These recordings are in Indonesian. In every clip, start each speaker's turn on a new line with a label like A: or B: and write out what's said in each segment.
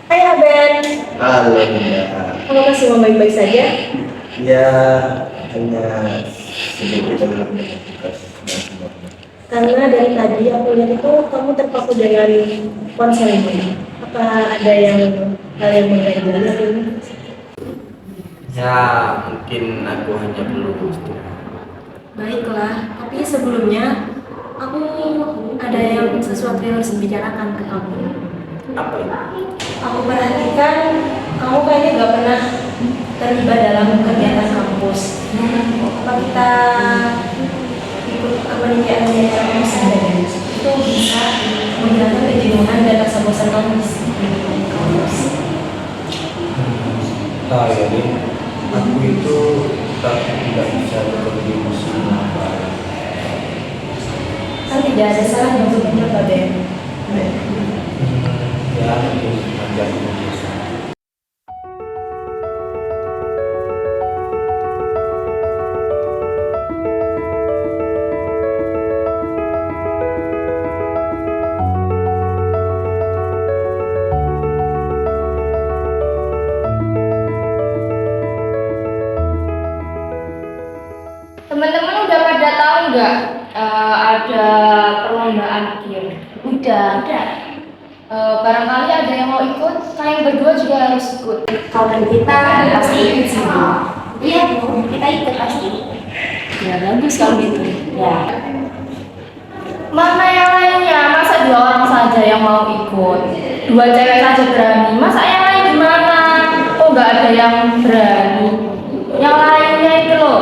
A: Hai Aben,
B: Halo Bunda.
A: kamu masih mau baik-baik saja?
B: Ya, hanya sedikit dengan tugas dan semuanya.
A: Karena dari tadi aku lihat itu kamu terpaku dengan ponsel ini. Apa ada hal yang mengganggu hari ini?
B: Ya, mungkin aku hanya perlu istirahat.
A: Baiklah, tapi sebelumnya aku ada sesuatu yang harus bicarakan ke kamu.
B: Apa itu?
A: Aku perhatikan kamu kayaknya gak pernah terlibat dalam kegiatan kampus. Apa kita ikut kepanitiaan di kampus ada itu bisa menghilangkan kejenuhan dan rasa bosan kamu di kampus.
B: Ini aku itu tidak bisa berkontribusi apa.
A: Kan tidak ada salahnya untuk mencoba, Ben.
B: Ya, mungkin nanti aku bisa.
C: Teman-teman udah pada tahu nggak ada perlombaan akhir? Udah. Barangkali ada yang mau ikut, kalian berdua juga harus ikut.
D: Kawan kita pasti ikut sih Bu. Iya Bu, kita ikut pasti.
C: Ya bagus kalau gitu.
D: Ya.
C: Mana yang lainnya? Masa 2 orang saja yang mau ikut? 2 cewek saja berani. Masa yang lain gimana? Kok nggak ada yang berani? Yang lainnya itu loh.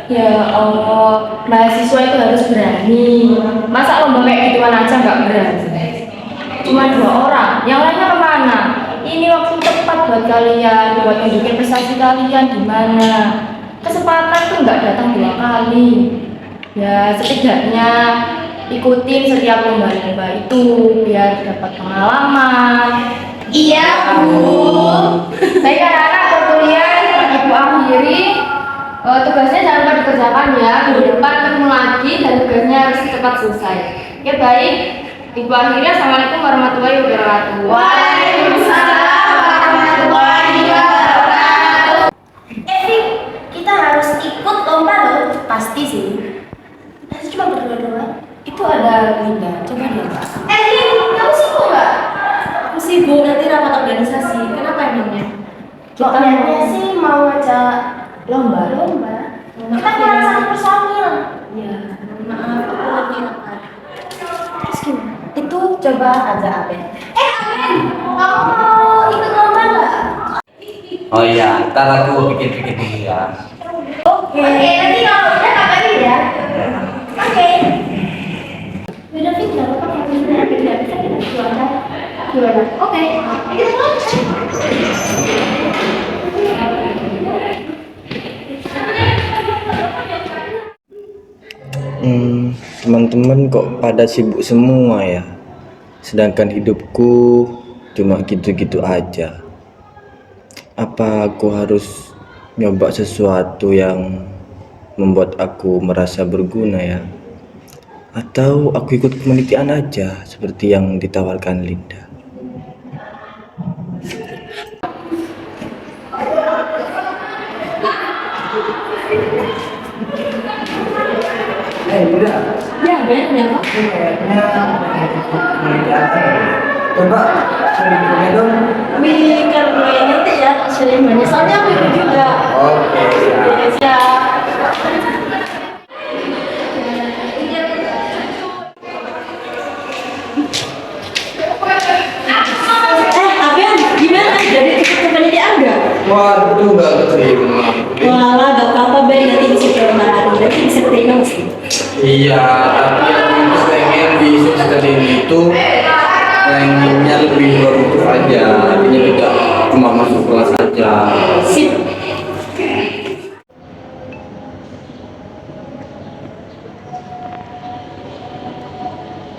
C: Ya Allah, mahasiswa itu harus berani. Masa lomba kayak gituan aja nggak berani? Cuma 2 orang, yang lainnya kemana? Ini waktu tepat buat kalian, buat nunjukin prestasi kalian gimana. Kesempatan tuh nggak datang 2 kali. Ya setidaknya ikutin setiap lomba-lomba itu biar dapat pengalaman.
D: Iya Bu.
C: Baik anak-anak berkuliah, ibu akhiri. Tugasnya jangan lupa dikerjakan ya. Minggu depan ketemu lagi dan tugasnya harus cepat selesai. Oke baik. Ibu akhirnya, assalamualaikum warahmatullahi wabarakatuh.
D: Waalaikumsalam warahmatullahi wabarakatuh. Vin, kita harus ikut lomba loh. Pasti sih. Nanti cuma berdua doang.
C: Itu ada Linda, coba lihat.
D: Vin, kamu sibuk nggak?
A: Aku sibuk nanti rapat organisasi. Kenapa emangnya?
D: Kok niatnya sih mau ngajak
C: Lomba.
D: Kita kurang 1 personil.
A: Ya, maaf aku lagi rapat.
D: Terus gimana?
A: Itu coba aja Aben.
D: Amin, kamu mau ikut lomba nggak?
B: Oh iya, ntar aku pikir-pikir dulu ya.
D: Oke, nanti kalau udah kabarin ya. Oke. Udah Fit, nggak apa-apa kalau misalnya tidak bisa kita jualan. Oke, kita mulai.
B: Teman-teman kok pada sibuk semua ya. Sedangkan hidupku cuma gitu-gitu aja. Apa aku harus nyoba sesuatu yang membuat aku merasa berguna ya? Atau aku ikut kepanitiaan aja seperti yang ditawarkan Linda? Linda.
A: Ya, Ben, ya, Pak.
B: Kayaknya kepanitiaan. Coba sedikitnya dong.
A: Kalau yang ngerti ya, sering banyak. Soalnya aku ikut juga.
B: Oke, siap.
A: Ya. Aben, gimana? Jadi ikut kepanitiaan nggak?
B: Waduh, nggak keterima.
A: Walah, gak apa-apa Ben, nanti bisa coba. Nanti bisa terima sih.
B: Iya, tapi yang pengen di semester ini itu rankingnya lebih produktif aja, artinya tidak cuma masuk kelas aja.
A: Sip.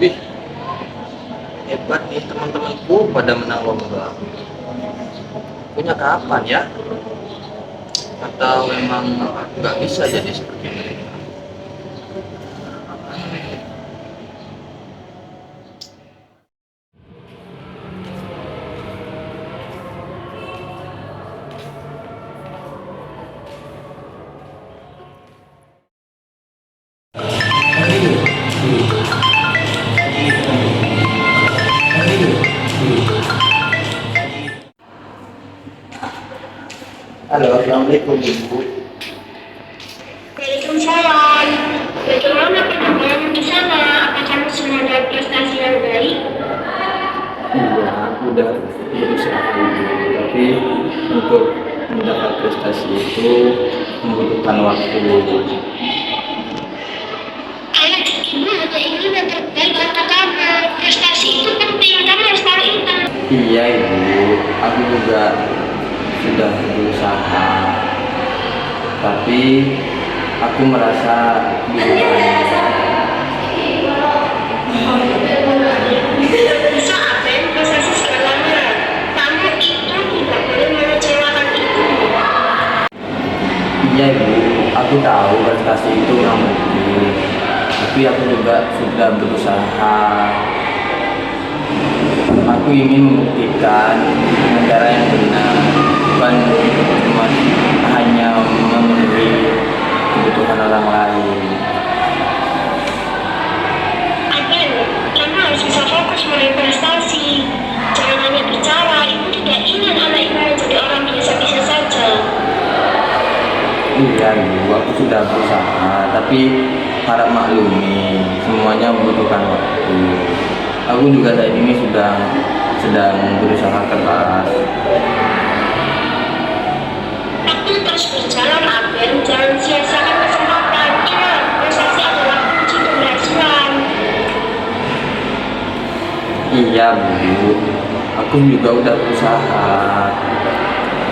B: Wih, hebat nih teman-temanku pada menang lomba. Punya kapan ya? Atau memang nggak bisa jadi seperti mereka? Halo, assalamualaikum ibu.
D: Waalaikumsalam. Bagaimana perkembangan di sana? Apa kamu sudah ada prestasi yang baik?
B: Iya, aku udah berusaha tapi untuk mendapat prestasi itu membutuhkan waktu.
D: Anak ibu atau ibu yang terbaik kata kamu. Prestasi itu penting, kamu harus tahu itu.
B: Iya ibu, aku juga sudah berusaha, tapi aku merasa
D: Bisa Aben, prestasi segalanya. Kamu itu tidak boleh mengecewakan ibu.
B: iya ibu, aku tahu prestasi itu yang penting, tapi aku juga sudah berusaha. Aku ingin membuktikan negara yang benar, bukan cuma hanya memenuhi kebutuhan orang lain.
D: Aben, kamu harus bisa fokus meraih prestasi. Jangan hanya bicara, ibu tidak ingin anak ibu menjadi orang biasa-biasa saja.
B: Iya ibu, aku sudah berusaha, tapi harap maklumi, semuanya membutuhkan waktu. Aku juga saat ini sedang berusaha keras.
D: Waktu terus berjalan, Aben. Jangan sia-siakan kesempatan. Ingat, prestasi adalah kunci keberhasilan.
B: Iya bu, aku juga udah berusaha,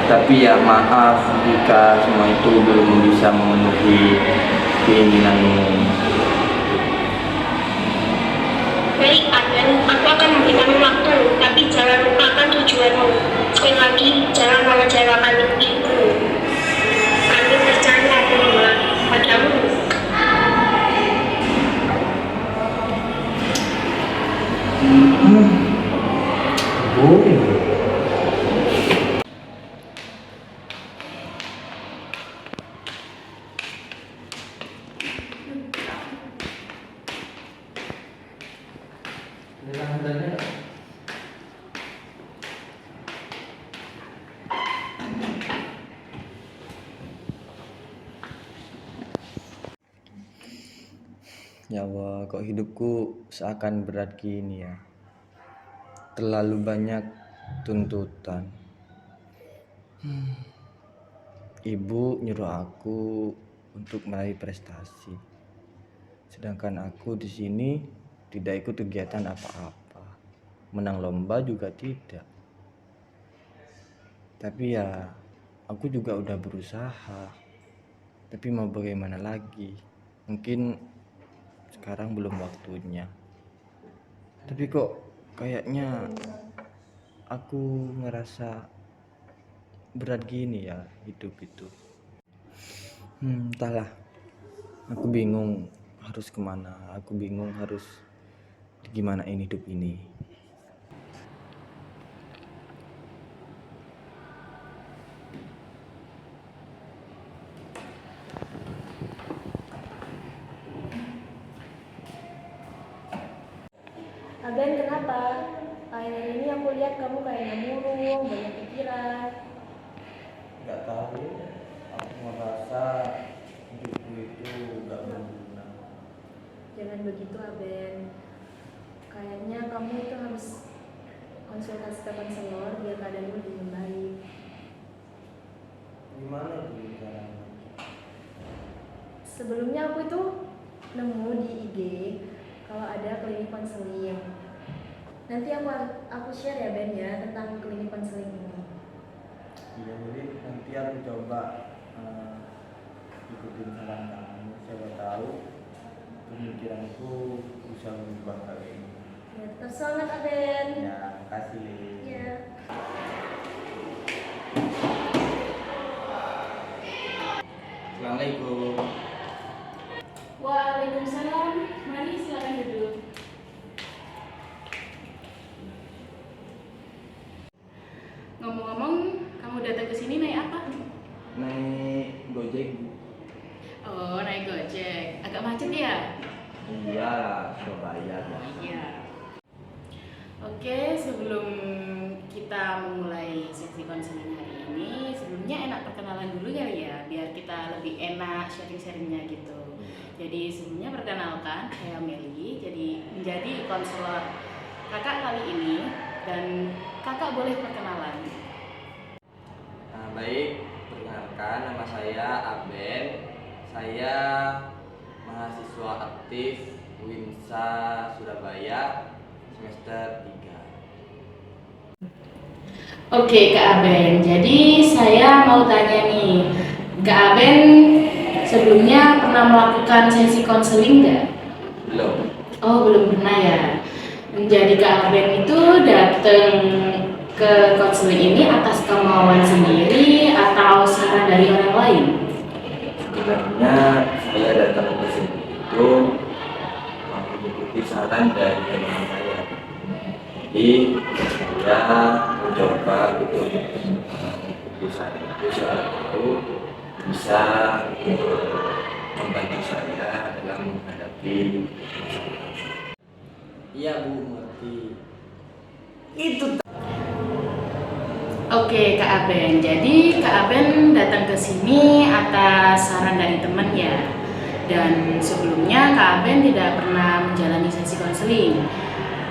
B: tapi ya maaf jika semua itu belum bisa memenuhi keinginanmu.
D: Baik, Aben. Aku akan memberikan waktu, tapi jangan lupakan tujuanmu. Sekali lagi, jangan mengecewakan ibu. Kami percaya padamu.
B: Bu, ya Allah, kok hidupku seakan berat gini ya. Terlalu banyak tuntutan. Ibu nyuruh aku untuk meraih prestasi, sedangkan aku di sini tidak ikut kegiatan apa-apa, menang lomba juga tidak. Tapi ya, aku juga udah berusaha. Tapi mau bagaimana lagi? Mungkin sekarang belum waktunya. Tapi kok kayaknya aku ngerasa berat gini ya hidup itu. Entahlah, aku bingung harus kemana, aku bingung harus gimana ini hidup ini.
A: Aben, kenapa? Akhir-akhir ini aku lihat kamu kayaknya murung, banyak pikiran.
B: Gak tahu, aku merasa hidupku itu gak berguna.
A: Jangan begitu, Aben. Kayaknya kamu itu harus konsultasi ke konselor biar keadaanmu lebih membaik.
B: Gimana itu caranya?
A: Sebelumnya aku itu nemu di IG kalau ada klinik konseling. Nanti aku share ya Ben ya tentang klinik konseling ini.
B: Iya, jadi nanti aku coba ikutin saran kamu. Siapa tahu pemikiranku bisa berubah kali ini.
A: Ya, tetap semangat Aben.
B: Ya, makasih Lin.
A: Ya.
B: Assalamualaikum.
C: Waalaikumsalam. Mari silakan duduk. Ngomong-ngomong, kamu datang ke sini naik apa?
B: Naik Gojek, Bu.
C: Oh, naik Gojek. Agak macet ya?
B: Iya, Surabaya.
C: Iya. Oke, sebelum kita memulai sesi konseling hari ini, sebelumnya enak perkenalan dulu kali ya, biar kita lebih enak sharing-sharingnya gitu. Jadi sebelumnya perkenalkan, saya Meli, jadi menjadi konselor kakak kali ini, dan kakak boleh perkenalan.
B: Baik, perkenalkan nama saya Aben. Saya mahasiswa aktif Winsa Surabaya semester 3.
C: Oke, Kak Aben. Jadi saya mau tanya nih, Kak Aben sebelumnya pernah melakukan sesi konseling nggak?
B: Belum.
C: Oh, belum pernah ya. Jadi Kak Aben itu datang ke konseling ini atas kemauan sendiri atau saran dari orang lain?
B: Sebenarnya saya datang ke sini itu mengikuti saran dari teman saya. Jadi saya mencoba untuk mengikuti saran itu bisa membantu saya dalam menghadapi masalah. Iya Bu, mengerti. Itu.
C: Oke, Kak Aben. Jadi Kak Aben datang ke sini atas saran dari teman ya. Dan sebelumnya Kak Aben tidak pernah menjalani sesi konseling.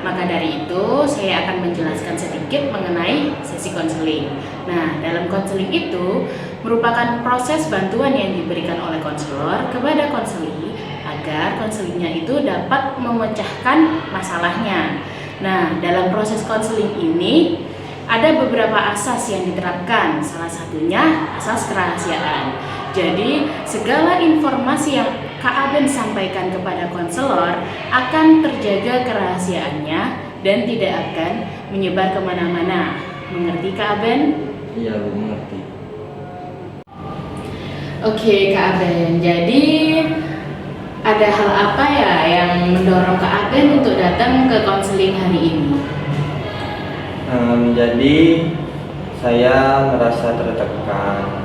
C: Maka dari itu saya akan menjelaskan sedikit mengenai sesi konseling. Nah, dalam konseling itu merupakan proses bantuan yang diberikan oleh konselor kepada konseli agar konselingnya itu dapat memecahkan masalahnya. Nah, dalam proses konseling ini ada beberapa asas yang diterapkan, salah satunya asas kerahasiaan. Jadi, segala informasi yang Kak Aben sampaikan kepada konselor akan terjaga kerahasiaannya dan tidak akan menyebar kemana-mana. Mengerti Kak Aben?
B: Iya Bu, mengerti.
C: Oke Kak Aben, jadi ada hal apa ya yang mendorong Kak Aben untuk datang ke konseling hari ini?
B: Jadi saya merasa tertekan,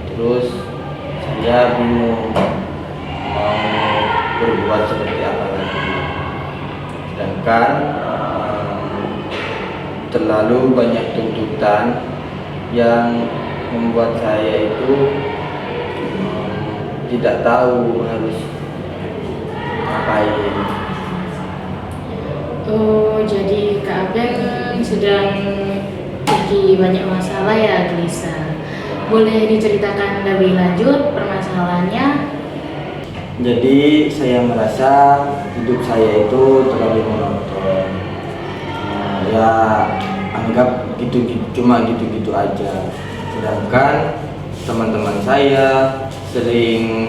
B: terus saya bingung mau berbuat seperti apa lagi. Sedangkan terlalu banyak tuntutan yang membuat saya itu tidak tahu harus ngapain.
C: Oh, jadi Kak Aben sedang lagi banyak masalah ya, gelisah. Boleh diceritakan lebih lanjut permasalahannya?
B: Jadi saya merasa hidup saya itu terlalu monoton. Ya anggap cuma gitu-gitu aja. Sedangkan teman-teman saya sering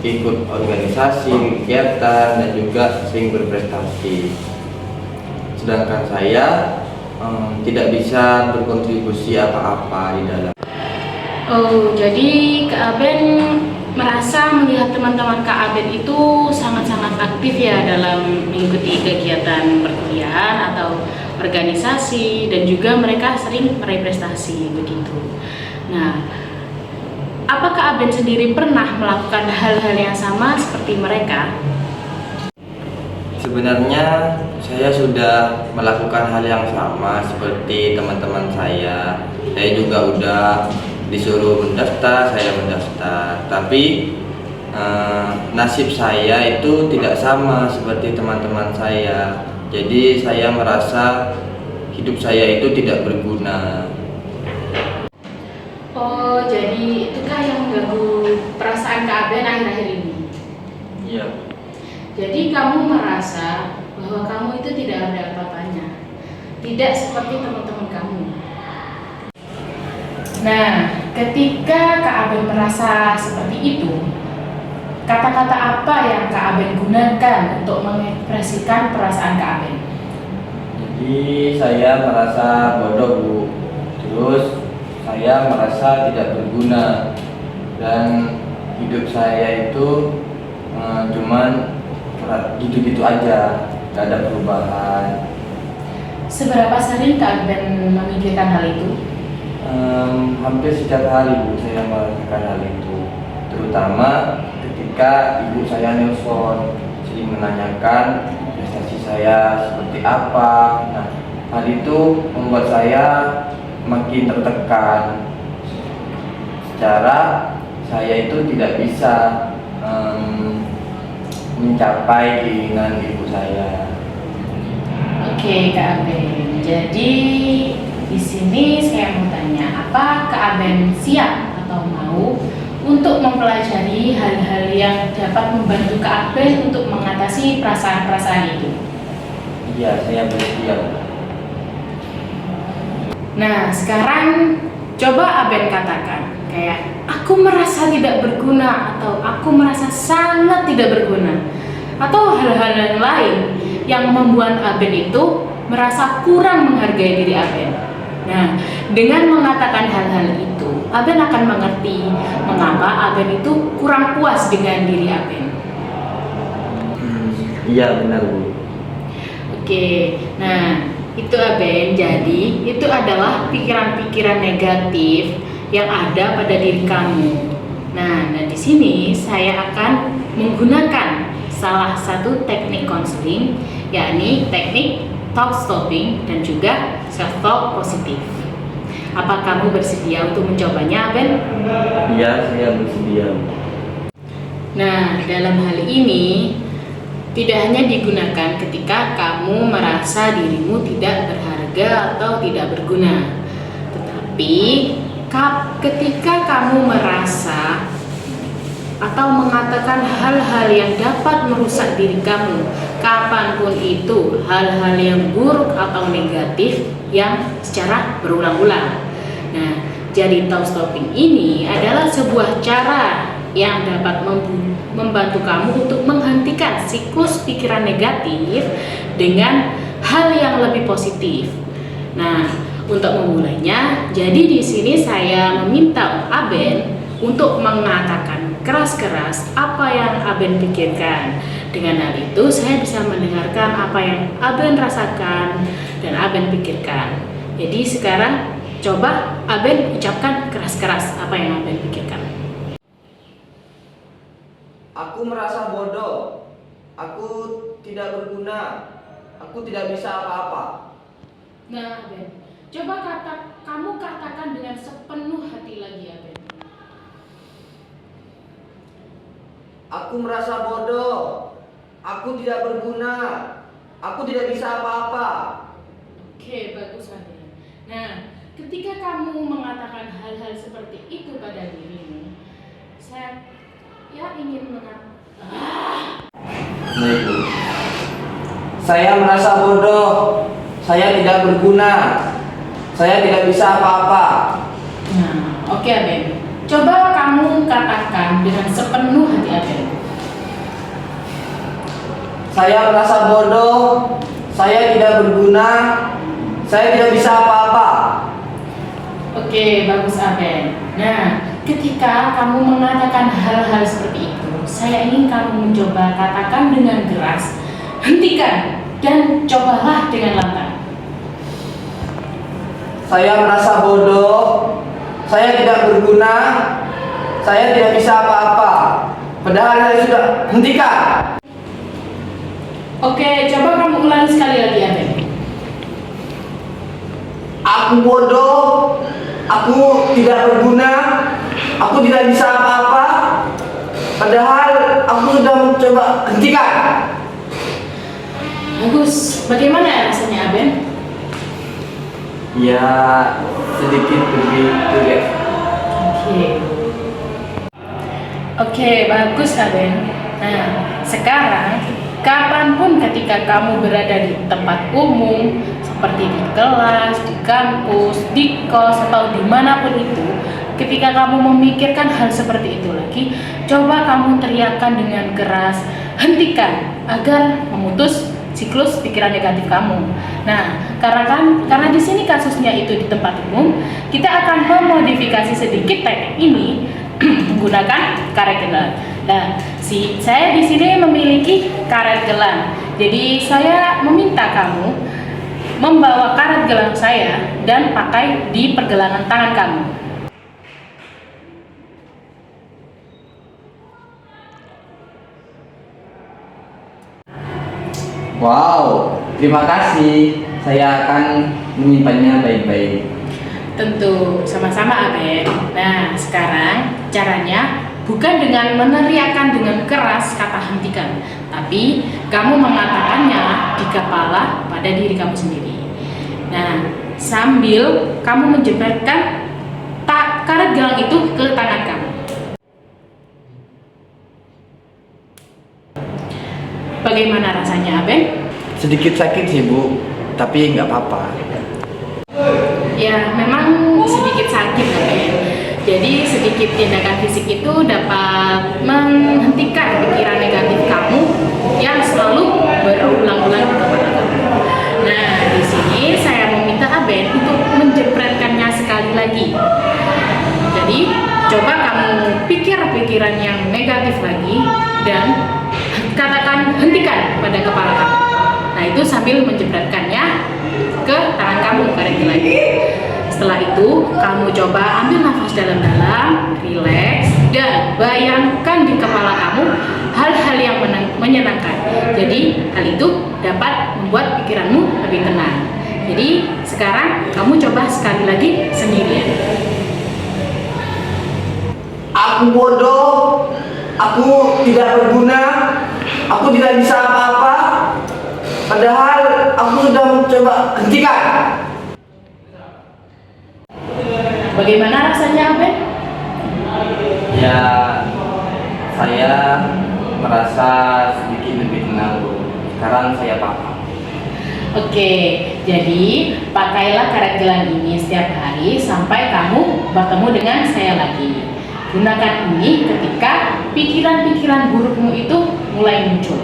B: ikut organisasi, kegiatan, dan juga sering berprestasi. Sedangkan saya tidak bisa berkontribusi apa-apa di dalam.
C: Oh, jadi Kak Aben merasa melihat teman-teman Kak Aben itu sangat-sangat aktif ya dalam mengikuti kegiatan perkuliahan atau organisasi, dan juga mereka sering meraih prestasi begitu. Nah, apakah Aben sendiri pernah melakukan hal-hal yang sama seperti mereka?
B: Sebenarnya saya sudah melakukan hal yang sama seperti teman-teman saya. Saya juga udah disuruh mendaftar, saya mendaftar. Tapi nasib saya itu tidak sama seperti teman-teman saya. Jadi saya merasa hidup saya itu tidak berguna.
C: Oh, jadi itukah yang mengganggu perasaan Kak Aben akhir-akhir ini?
B: Iya.
C: Jadi kamu merasa bahwa kamu itu tidak ada apa-apanya, tidak seperti teman-teman kamu. Nah, ketika Kak Aben merasa seperti itu, kata-kata apa yang Kak Aben gunakan untuk mengekspresikan perasaan Kak Aben?
B: Jadi saya merasa bodoh Bu. Terus saya merasa tidak berguna dan hidup saya itu cuman gitu-gitu aja, gak ada perubahan.
C: Seberapa sering Kak Aben memikirkan hal itu?
B: Hampir setiap hari Bu saya merasakan hal itu, terutama ketika ketika ibu saya nelpon sering menanyakan prestasi saya seperti apa. Nah, hal itu membuat saya makin tertekan. Secara saya itu tidak bisa mencapai keinginan ibu saya.
C: Oke, Kak Aben. Jadi di sini saya mau tanya, apa Kak Aben siap atau mau untuk mempelajari hal-hal yang dapat membantu Kak Aben untuk mengatasi perasaan-perasaan itu?
B: Iya, saya bersiap.
C: Nah, sekarang coba Aben katakan, kayak aku merasa tidak berguna atau aku merasa sangat tidak berguna, atau hal-hal yang lain yang membuat Aben itu merasa kurang menghargai diri Aben. Nah, dengan mengatakan hal-hal itu, Aben akan mengerti mengapa Aben itu kurang puas dengan diri Aben.
B: Iya, benar, Bu.
C: Oke, nah itu Aben, jadi itu adalah pikiran-pikiran negatif yang ada pada diri kamu. Nah, di sini saya akan menggunakan salah satu teknik konseling, yakni teknik talk stopping dan juga self talk positif. Apa kamu bersedia untuk mencobanya, Aben?
B: Iya, saya bersedia.
C: Nah, dalam hal ini tidak hanya digunakan ketika kamu merasa dirimu tidak berharga atau tidak berguna, tetapi ketika kamu merasa atau mengatakan hal-hal yang dapat merusak diri kamu, kapanpun itu, hal-hal yang buruk atau negatif yang secara berulang-ulang. Nah, jadi talk stopping ini adalah sebuah cara yang dapat membantu kamu untuk menghentikan siklus pikiran negatif dengan hal yang lebih positif. Nah, untuk memulainya, jadi di sini saya meminta Aben untuk mengatakan keras-keras apa yang Aben pikirkan. Dengan hal itu, saya bisa mendengarkan apa yang Aben rasakan dan Aben pikirkan. Jadi sekarang coba Aben ucapkan keras-keras apa yang Aben pikirkan.
B: Aku merasa bodoh. Aku tidak berguna. Aku tidak bisa apa-apa.
C: Nah, Aben, coba kamu katakan dengan sepenuh hati lagi, Aben.
B: Aku merasa bodoh. Aku tidak berguna. Aku tidak bisa apa-apa.
C: Oke, bagus, Aben. Nah, ketika kamu mengatakan hal-hal seperti itu pada dirimu, saya ingin mengatakan,
B: Baik, Bu. Saya merasa bodoh. Saya tidak berguna. Saya tidak bisa apa-apa.
C: nah, oke, Aben. Coba kamu katakan dengan sepenuh hati, Aben.
B: Saya merasa bodoh. Saya tidak berguna. Saya tidak bisa apa-apa.
C: Oke, bagus, Aben. Nah, ketika kamu mengatakan hal-hal seperti itu, saya ingin kamu mencoba katakan dengan keras, hentikan dan cobalah dengan lantang.
B: Saya merasa bodoh. Saya tidak berguna. Saya tidak bisa apa-apa. Padahal saya sudah hentikan.
C: Oke, coba kamu ulangi sekali lagi, Aben.
B: Aku bodoh. Aku tidak berguna. Aku tidak bisa apa-apa. Padahal aku sudah mencoba hentikan.
C: Bagus. Bagaimana rasanya, Aben?
B: Ya, sedikit begitu ya.
C: Oke, bagus, Aben. Nah, sekarang kapanpun ketika kamu berada di tempat umum, seperti di kelas, di kampus, di kos, atau dimanapun itu, ketika kamu memikirkan hal seperti itu lagi, coba kamu teriakkan dengan keras, hentikan, agar memutus siklus pikiran negatif kamu. Nah, karena di sini kasusnya itu di tempat umum, kita akan memodifikasi sedikit teknik ini menggunakan karet gelang. Nah, saya di sini memiliki karet gelang. Jadi saya meminta kamu membawa karet gelang saya dan pakai di pergelangan tangan kamu.
B: Wow, terima kasih. Saya akan menyimpannya baik-baik.
E: Tentu, sama-sama Aben. Nah, sekarang caranya bukan dengan meneriakkan dengan keras kata hentikan, tapi kamu mengatakannya di kepala pada diri kamu sendiri. Nah, sambil kamu menjepretkan karet gelang itu ke tangan kamu. Bagaimana rasanya, Aben?
B: Sedikit sakit sih Bu, tapi nggak apa-apa.
E: Ya, memang sedikit sakit, Aben. Jadi sedikit tindakan fisik itu dapat menghentikan pikiran negatif kamu yang selalu berulang-ulang di kepala kamu. Nah, di sini saya meminta Aben untuk menjepretkannya sekali lagi. Jadi, coba kamu pikir pikiran yang negatif lagi dan katakan hentikan pada kepala kamu. Nah, itu sambil menjepretkannya ke tangan kamu karet lagi. Setelah itu, kamu coba ambil nafas dalam-dalam, rileks, dan bayangkan di kepala kamu hal-hal yang menyenangkan. Jadi, hal itu dapat membuat pikiranmu lebih tenang. Jadi, sekarang kamu coba sekali lagi sendirian.
B: Aku bodoh, aku tidak berguna, aku tidak bisa apa-apa. Padahal aku sudah mencoba hentikan.
E: Bagaimana rasanya, Aben?
B: Ya, saya merasa sedikit lebih tenang Bu. Sekarang saya paham.
E: Oke, jadi pakailah karet gelang ini setiap hari sampai kamu bertemu dengan saya lagi. Gunakan ini ketika pikiran-pikiran burukmu itu mulai muncul.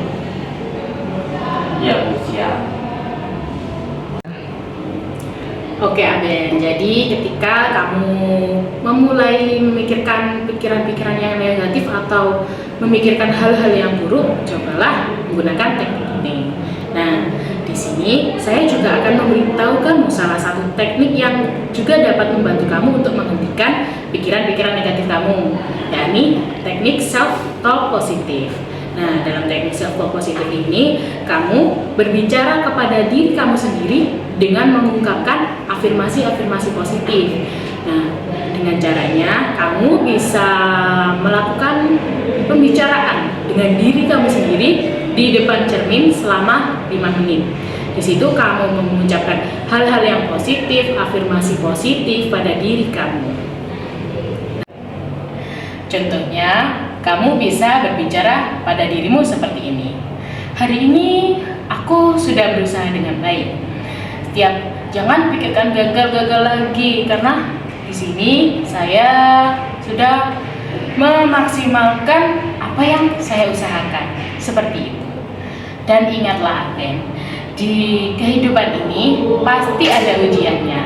B: Iya Bu, siap.
E: Oke Aben, jadi ketika kamu memulai memikirkan pikiran-pikiran yang negatif atau memikirkan hal-hal yang buruk, cobalah menggunakan teknik ini. Nah, di sini saya juga akan memberitahukanmu salah satu teknik yang juga dapat membantu kamu untuk menghentikan pikiran-pikiran negatif kamu, yakni teknik self-talk positif. Nah, dalam teknik self-talk positif ini, kamu berbicara kepada diri kamu sendiri dengan mengungkapkan afirmasi-afirmasi positif. Nah, dengan caranya kamu bisa melakukan pembicaraan dengan diri kamu sendiri di depan cermin selama 5 menit. Di situ kamu mengucapkan hal-hal yang positif, afirmasi positif pada diri kamu. Contohnya, kamu bisa berbicara pada dirimu seperti ini. Hari ini aku sudah berusaha dengan baik. Jangan pikirkan gagal-gagal lagi, karena di sini saya sudah memaksimalkan apa yang saya usahakan. Seperti itu. Dan ingatlah Aben, di kehidupan ini pasti ada ujiannya.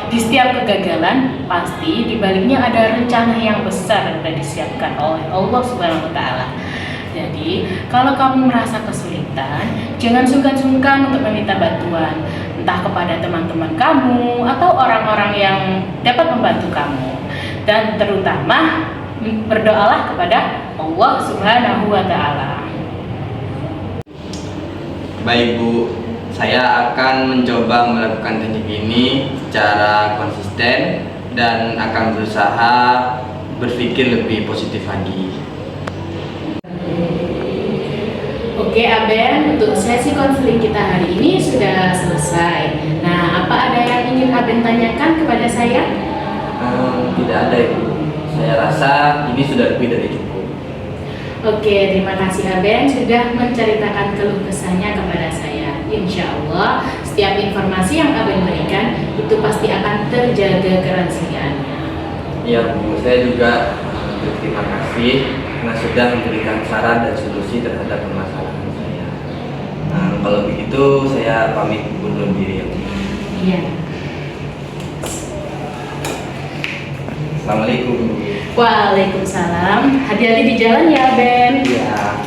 E: Di setiap kegagalan pasti di baliknya ada rencana yang besar yang sudah disiapkan oleh Allah Subhanahu wa taala. Jadi, kalau kamu merasa kesulitan, jangan sungkan-sungkan untuk meminta bantuan, entah kepada teman-teman kamu atau orang-orang yang dapat membantu kamu. Dan terutama berdoalah kepada Allah Subhanahu wa taala.
B: Baik Bu, saya akan mencoba melakukan teknik ini secara konsisten dan akan berusaha berpikir lebih positif lagi.
E: Oke Aben, untuk sesi konseling kita hari ini sudah selesai. Nah, apa ada yang ingin Aben tanyakan kepada saya?
B: Tidak ada Ibu. Saya rasa ini sudah lebih dari cukup.
E: Oke, terima kasih Aben sudah menceritakan keluh kesahnya kepada saya. Insya Allah, setiap informasi yang Aben berikan itu pasti akan terjaga kerahasiaannya.
B: Iya Bu, saya juga berterima kasih karena sudah memberikan saran dan solusi terhadap permasalahan saya. Kalau begitu saya pamit undur diri ya Bu.
E: Iya.
B: Assalamualaikum Bu.
E: Waalaikumsalam. Hati-hati di jalan ya Ben.
B: Iya.